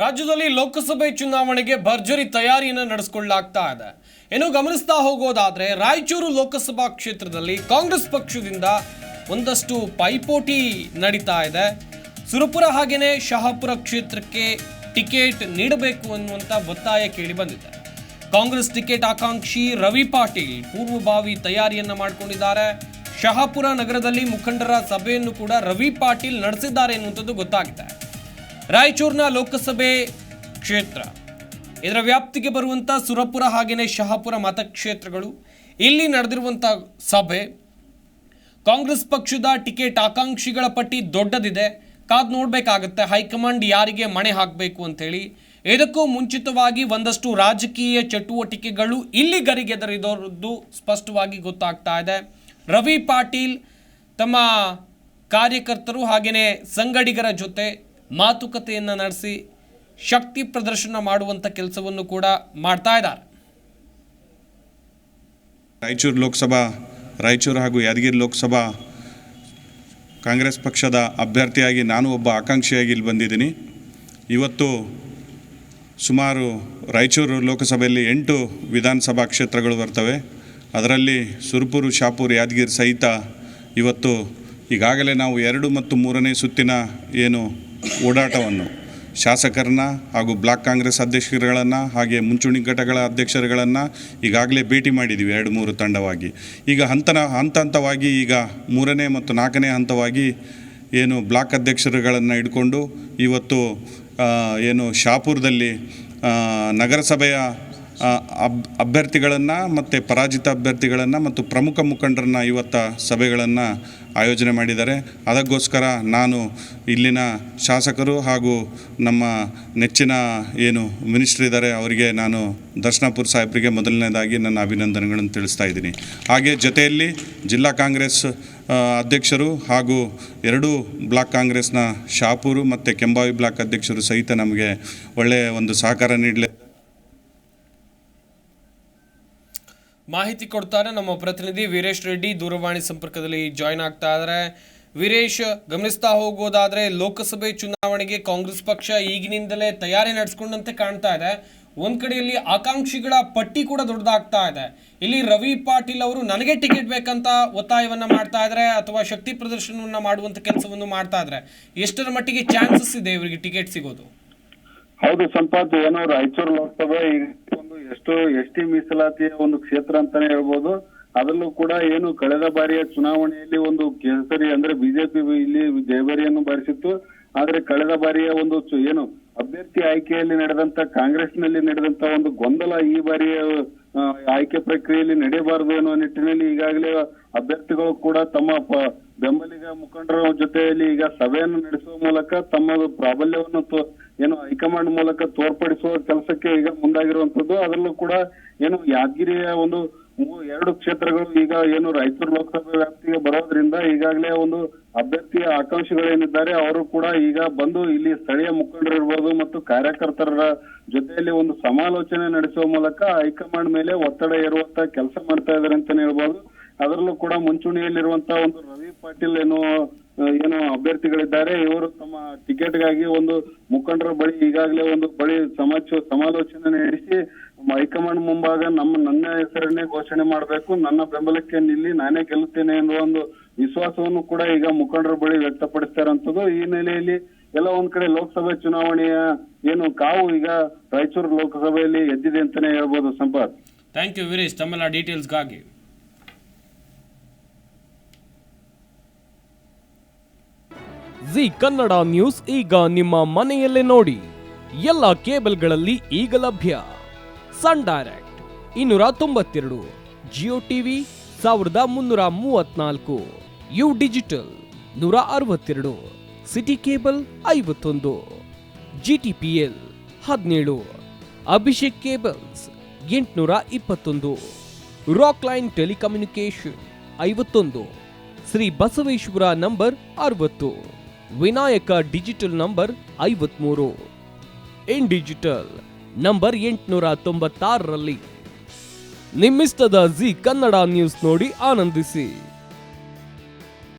ರಾಜ್ಯದಲ್ಲಿ ಲೋಕಸಭೆ ಚುನಾವಣೆಗೆ ಭರ್ಜರಿ ತಯಾರಿಯನ್ನು ನಡೆಸಿಕೊಳ್ಳಲಾಗ್ತಾ ಇದೆ. ಇನ್ನು ಗಮನಿಸ್ತಾ ಹೋಗೋದಾದ್ರೆ ರಾಯಚೂರು ಲೋಕಸಭಾ ಕ್ಷೇತ್ರದಲ್ಲಿ ಕಾಂಗ್ರೆಸ್ ಪಕ್ಷದಿಂದ ಒಂದಷ್ಟು ಪೈಪೋಟಿ ನಡೀತಾ ಇದೆ. ಸುರಪುರ ಹಾಗೇನೆ ಶಹಾಪುರ ಕ್ಷೇತ್ರಕ್ಕೆ ಟಿಕೆಟ್ ನೀಡಬೇಕು ಅನ್ನುವಂಥ ಒತ್ತಾಯ ಕೇಳಿ ಬಂದಿದೆ. ಕಾಂಗ್ರೆಸ್ ಟಿಕೆಟ್ ಆಕಾಂಕ್ಷಿ ರವಿ ಪಾಟೀಲ್ ಪೂರ್ವಭಾವಿ ತಯಾರಿಯನ್ನ ಮಾಡಿಕೊಂಡಿದ್ದಾರೆ. ಶಹಾಪುರ ನಗರದಲ್ಲಿ ಮುಖಂಡರ ಸಭೆಯನ್ನು ಕೂಡ ರವಿ ಪಾಟೀಲ್ ನಡೆಸಿದ್ದಾರೆ ಎನ್ನುವಂಥದ್ದು ಗೊತ್ತಾಗಿದೆ. ರಾಯಚೂರಿನ ಲೋಕಸಭೆ ಕ್ಷೇತ್ರ ಇದರ ವ್ಯಾಪ್ತಿಗೆ ಬರುವಂಥ ಸುರಪುರ ಹಾಗೆಯೇ ಶಹಾಪುರ ಮತಕ್ಷೇತ್ರಗಳು. ಇಲ್ಲಿ ನಡೆದಿರುವಂಥ ಸಭೆ ಕಾಂಗ್ರೆಸ್ ಪಕ್ಷದ ಟಿಕೆಟ್ ಆಕಾಂಕ್ಷಿಗಳ ಪಟ್ಟಿ ದೊಡ್ಡದಿದೆ. ಕಾದು ನೋಡಬೇಕಾಗತ್ತೆ ಹೈಕಮಾಂಡ್ ಯಾರಿಗೆ ಮಣೆ ಹಾಕಬೇಕು ಅಂತೇಳಿ. ಇದಕ್ಕೂ ಮುಂಚಿತವಾಗಿ ಒಂದಷ್ಟು ರಾಜಕೀಯ ಚಟುವಟಿಕೆಗಳು ಇಲ್ಲಿ ಗರಿಗೆದರಿದೋರದ್ದು ಸ್ಪಷ್ಟವಾಗಿ ಗೊತ್ತಾಗ್ತಾ ಇದೆ. ರವಿ ಪಾಟೀಲ್ ತಮ್ಮ ಕಾರ್ಯಕರ್ತರು ಹಾಗೆಯೇ ಸಂಗಡಿಗರ ಜೊತೆ ಮಾತುಕತೆಯನ್ನು ನಡೆಸಿ ಶಕ್ತಿ ಪ್ರದರ್ಶನ ಮಾಡುವಂಥ ಕೆಲಸವನ್ನು ಕೂಡ ಮಾಡ್ತಾ ಇದ್ದಾರೆ. ರಾಯಚೂರು ಹಾಗೂ ಯಾದಗಿರಿ ಲೋಕಸಭಾ ಕಾಂಗ್ರೆಸ್ ಪಕ್ಷದ ಅಭ್ಯರ್ಥಿಯಾಗಿ ನಾನು ಒಬ್ಬ ಆಕಾಂಕ್ಷಿಯಾಗಿ ಇಲ್ಲಿ ಬಂದಿದ್ದೀನಿ. ಇವತ್ತು ಸುಮಾರು ರಾಯಚೂರು ಲೋಕಸಭೆಯಲ್ಲಿ 8 ವಿಧಾನಸಭಾ ಕ್ಷೇತ್ರಗಳು ಬರ್ತವೆ. ಅದರಲ್ಲಿ ಸುರಪುರ, ಶಹಾಪುರ, ಯಾದಗಿರಿ ಸಹಿತ ಇವತ್ತು ಈಗಾಗಲೇ ನಾವು 2 ಮತ್ತು 3ನೇ ಸುತ್ತಿನ ಏನು ಓಡಾಟವನ್ನು ಶಾಸಕರನ್ನ ಹಾಗೂ ಬ್ಲಾಕ್ ಕಾಂಗ್ರೆಸ್ ಅಧ್ಯಕ್ಷರುಗಳನ್ನು ಹಾಗೆ ಮುಂಚೂಣಿ ಘಟಕಗಳ ಅಧ್ಯಕ್ಷರುಗಳನ್ನು ಈಗಾಗಲೇ ಭೇಟಿ ಮಾಡಿದ್ದೀವಿ 2-3 ತಂಡವಾಗಿ. ಈಗ ಹಂತವಾಗಿ ಈಗ 3ನೇ ಮತ್ತು 4ನೇ ಹಂತವಾಗಿ ಏನು ಬ್ಲಾಕ್ ಅಧ್ಯಕ್ಷರುಗಳನ್ನು ಇಟ್ಕೊಂಡು ಇವತ್ತು ಏನು ಶಹಾಪುರದಲ್ಲಿ ನಗರಸಭೆಯ ಅಭ್ಯರ್ಥಿಗಳನ್ನು ಮತ್ತು ಪರಾಜಿತ ಅಭ್ಯರ್ಥಿಗಳನ್ನು ಮತ್ತು ಪ್ರಮುಖ ಮುಖಂಡರನ್ನ ಇವತ್ತು ಸಭೆಗಳನ್ನು ಆಯೋಜನೆ ಮಾಡಿದ್ದಾರೆ. ಅದಕ್ಕೋಸ್ಕರ ನಾನು ಇಲ್ಲಿನ ಶಾಸಕರು ಹಾಗೂ ನಮ್ಮ ನೆಚ್ಚಿನ ಏನು ಮಿನಿಸ್ಟ್ರ್ ಇದ್ದಾರೆ ಅವರಿಗೆ ನಾನು ದರ್ಶನಾಪುರ ಸಾಹೇಬರಿಗೆ ಮೊದಲನೇದಾಗಿ ನನ್ನ ಅಭಿನಂದನೆಗಳನ್ನು ತಿಳಿಸ್ತಾ ಇದ್ದೀನಿ. ಹಾಗೆ ಜೊತೆಯಲ್ಲಿ ಜಿಲ್ಲಾ ಕಾಂಗ್ರೆಸ್ ಅಧ್ಯಕ್ಷರು ಹಾಗೂ 2 ಬ್ಲಾಕ್ ಕಾಂಗ್ರೆಸ್ನ ಶಹಾಪುರ ಮತ್ತು ಕೆಂಬಾವಿ ಬ್ಲಾಕ್ ಅಧ್ಯಕ್ಷರು ಸಹಿತ ನಮಗೆ ಒಳ್ಳೆಯ ಒಂದು ಸಹಕಾರ ನೀಡಲಿ ಮಾಹಿತಿ ಕೊಡ್ತಾರೆ ನಮ್ಮ ಪ್ರತಿನಿಧಿ ವೀರೇಶ್ ರೆಡ್ಡಿ ದೂರವಾಣಿ ಸಂಪರ್ಕದಲ್ಲಿ ಜಾಯ್ನ್ ಆಗ್ತಾ ಇದ್ದಾರೆ. ವೀರೇಶ್, ಗಮನಿಸ್ತಾ ಹೋಗೋದಾದ್ರೆ ಲೋಕಸಭೆ ಚುನಾವಣೆಗೆ ಕಾಂಗ್ರೆಸ್ ಪಕ್ಷ ಈಗಿನಿಂದಲೇ ತಯಾರಿ ನಡೆಸಿಕೊಂಡಂತೆ ಕಾಣ್ತಾ ಇದೆ. ಒಂದ್ ಕಡೆಯಲ್ಲಿ ಆಕಾಂಕ್ಷಿಗಳ ಪಟ್ಟಿ ಕೂಡ ದೊಡ್ಡದಾಗ್ತಾ ಇದೆ. ಇಲ್ಲಿ ರವಿ ಪಾಟೀಲ್ ಅವರು ನನಗೆ ಟಿಕೆಟ್ ಬೇಕಂತ ಒತ್ತಾಯವನ್ನ ಮಾಡ್ತಾ ಇದ್ದಾರೆ ಅಥವಾ ಶಕ್ತಿ ಪ್ರದರ್ಶನವನ್ನ ಮಾಡುವಂತ ಕೆಲಸವನ್ನು ಮಾಡ್ತಾ ಇದ್ದಾರೆ. ಎಷ್ಟರ ಮಟ್ಟಿಗೆ ಚಾನ್ಸಸ್ ಇದೆ ಇವರಿಗೆ ಟಿಕೆಟ್ ಸಿಗೋದು? ಹೌದು ಸಂಪಾತ್, ಏನೋ ರಾಯಚೂರು ಲೋಕಸಭೆ ಒಂದು ಎಸ್ಟಿ ಮೀಸಲಾತಿಯ ಒಂದು ಕ್ಷೇತ್ರ ಅಂತಾನೆ ಹೇಳ್ಬೋದು. ಅದರಲ್ಲೂ ಕೂಡ ಏನು ಕಳೆದ ಬಾರಿಯ ಚುನಾವಣೆಯಲ್ಲಿ ಒಂದು ಕೇಸರಿ ಅಂದ್ರೆ ಬಿಜೆಪಿ ಇಲ್ಲಿ ಜಯಭೇರಿಯನ್ನು ಬಾರಿಸಿತ್ತು. ಆದ್ರೆ ಕಳೆದ ಬಾರಿಯ ಒಂದು ಏನು ಅಭ್ಯರ್ಥಿ ಆಯ್ಕೆಯಲ್ಲಿ ನಡೆದಂತ ಕಾಂಗ್ರೆಸ್ನಲ್ಲಿ ನಡೆದಂತ ಒಂದು ಗೊಂದಲ ಈ ಬಾರಿಯ ಆಯ್ಕೆ ಪ್ರಕ್ರಿಯೆಯಲ್ಲಿ ನಡೆಯಬಾರದು ಎನ್ನುವ ನಿಟ್ಟಿನಲ್ಲಿ ಈಗಾಗಲೇ ಅಭ್ಯರ್ಥಿಗಳು ಕೂಡ ತಮ್ಮ ಬೆಂಬಲಿಗ ಮುಖಂಡರ ಜೊತೆಯಲ್ಲಿ ಈಗ ಸಭೆಯನ್ನು ನಡೆಸುವ ಮೂಲಕ ತಮ್ಮ ಪ್ರಾಬಲ್ಯವನ್ನು ಏನು ಹೈಕಮಾಂಡ್ ಮೂಲಕ ತೋರ್ಪಡಿಸುವ ಕೆಲಸಕ್ಕೆ ಈಗ ಮುಂದಾಗಿರುವಂತದ್ದು. ಅದರಲ್ಲೂ ಕೂಡ ಏನು ಯಾದಗಿರಿಯ ಒಂದು 2 ಕ್ಷೇತ್ರಗಳು ಈಗ ಏನು ರಾಯಚೂರು ಲೋಕಸಭೆ ವ್ಯಾಪ್ತಿಗೆ ಬರೋದ್ರಿಂದ ಈಗಾಗಲೇ ಒಂದು ಅಭ್ಯರ್ಥಿಯ ಆಕಾಂಕ್ಷಿಗಳೇನಿದ್ದಾರೆ ಅವರು ಕೂಡ ಈಗ ಬಂದು ಇಲ್ಲಿ ಸ್ಥಳೀಯ ಮುಖಂಡರು ಇರ್ಬೋದು ಮತ್ತು ಕಾರ್ಯಕರ್ತರ ಜೊತೆಯಲ್ಲಿ ಒಂದು ಸಮಾಲೋಚನೆ ನಡೆಸುವ ಮೂಲಕ ಹೈಕಮಾಂಡ್ ಮೇಲೆ ಒತ್ತಡ ಹೇರುವಂತ ಕೆಲಸ ಮಾಡ್ತಾ ಇದ್ದಾರೆ ಅಂತಾನೆ ಹೇಳ್ಬೋದು. ಅದರಲ್ಲೂ ಕೂಡ ಮುಂಚೂಣಿಯಲ್ಲಿರುವಂತಹ ಒಂದು ರವಿ ಪಾಟೀಲ್ ಏನು ಅಭ್ಯರ್ಥಿಗಳಿದ್ದಾರೆ, ಇವರು ತಮ್ಮ ಟಿಕೆಟ್ಗಾಗಿ ಒಂದು ಮುಖಂಡರ ಬಳಿ ಈಗಾಗಲೇ ಒಂದು ಸಮಾಲೋಚನೆ ನಡೆಸಿ ಹೈಕಮಾಂಡ್ ಮುಂಭಾಗ ನನ್ನ ಹೆಸರನ್ನೇ ಘೋಷಣೆ ಮಾಡಬೇಕು, ನನ್ನ ಬೆಂಬಲಕ್ಕೆ ನಿಲ್ಲಿ, ನಾನೇ ಗೆಲ್ಲುತ್ತೇನೆ ಎನ್ನುವ ಒಂದು ವಿಶ್ವಾಸವನ್ನು ಕೂಡ ಈಗ ಮುಖಂಡರ ಬಳಿ ವ್ಯಕ್ತಪಡಿಸ್ತಾರಂಥದ್ದು. ಈ ನೆಲೆಯಲ್ಲಿ ಎಲ್ಲ ಒಂದ್ ಕಡೆ ಲೋಕಸಭೆ ಚುನಾವಣೆಯ ಏನು ಕಾವು ಈಗ ರಾಯಚೂರು ಲೋಕಸಭೆಯಲ್ಲಿ ಎದ್ದಿದೆ ಅಂತಾನೆ ಹೇಳ್ಬೋದು. ಸಂಪಾತ್, ಥ್ಯಾಂಕ್ ಯು ವೀರೇಶ್ ತಮ್ಮೆಲ್ಲ ಡೀಟೇಲ್ಸ್ಗಾಗಿ. ಜಿ ಕನ್ನಡ ನ್ಯೂಸ್ ಈಗ ನಿಮ್ಮ ಮನೆಯಲ್ಲೇ ನೋಡಿ. ಎಲ್ಲ ಕೇಬಲ್ಗಳಲ್ಲಿ ಈಗ ಲಭ್ಯ. Sun Direct 292, Jio TV 1334, U digital 162, City cable 51, GTPL 17, Abhishek cables 821, Rock Line telecommunication 51, Shri Basaveshwara number 60, Vinayaka digital number 53, in digital number 896ರಲ್ಲಿ. ನಿಮ್ಮಿಸ್ತದ ಜಿ ಕನ್ನಡ ನ್ಯೂಸ್ ನೋಡಿ ಆನಂದಿಸಿ.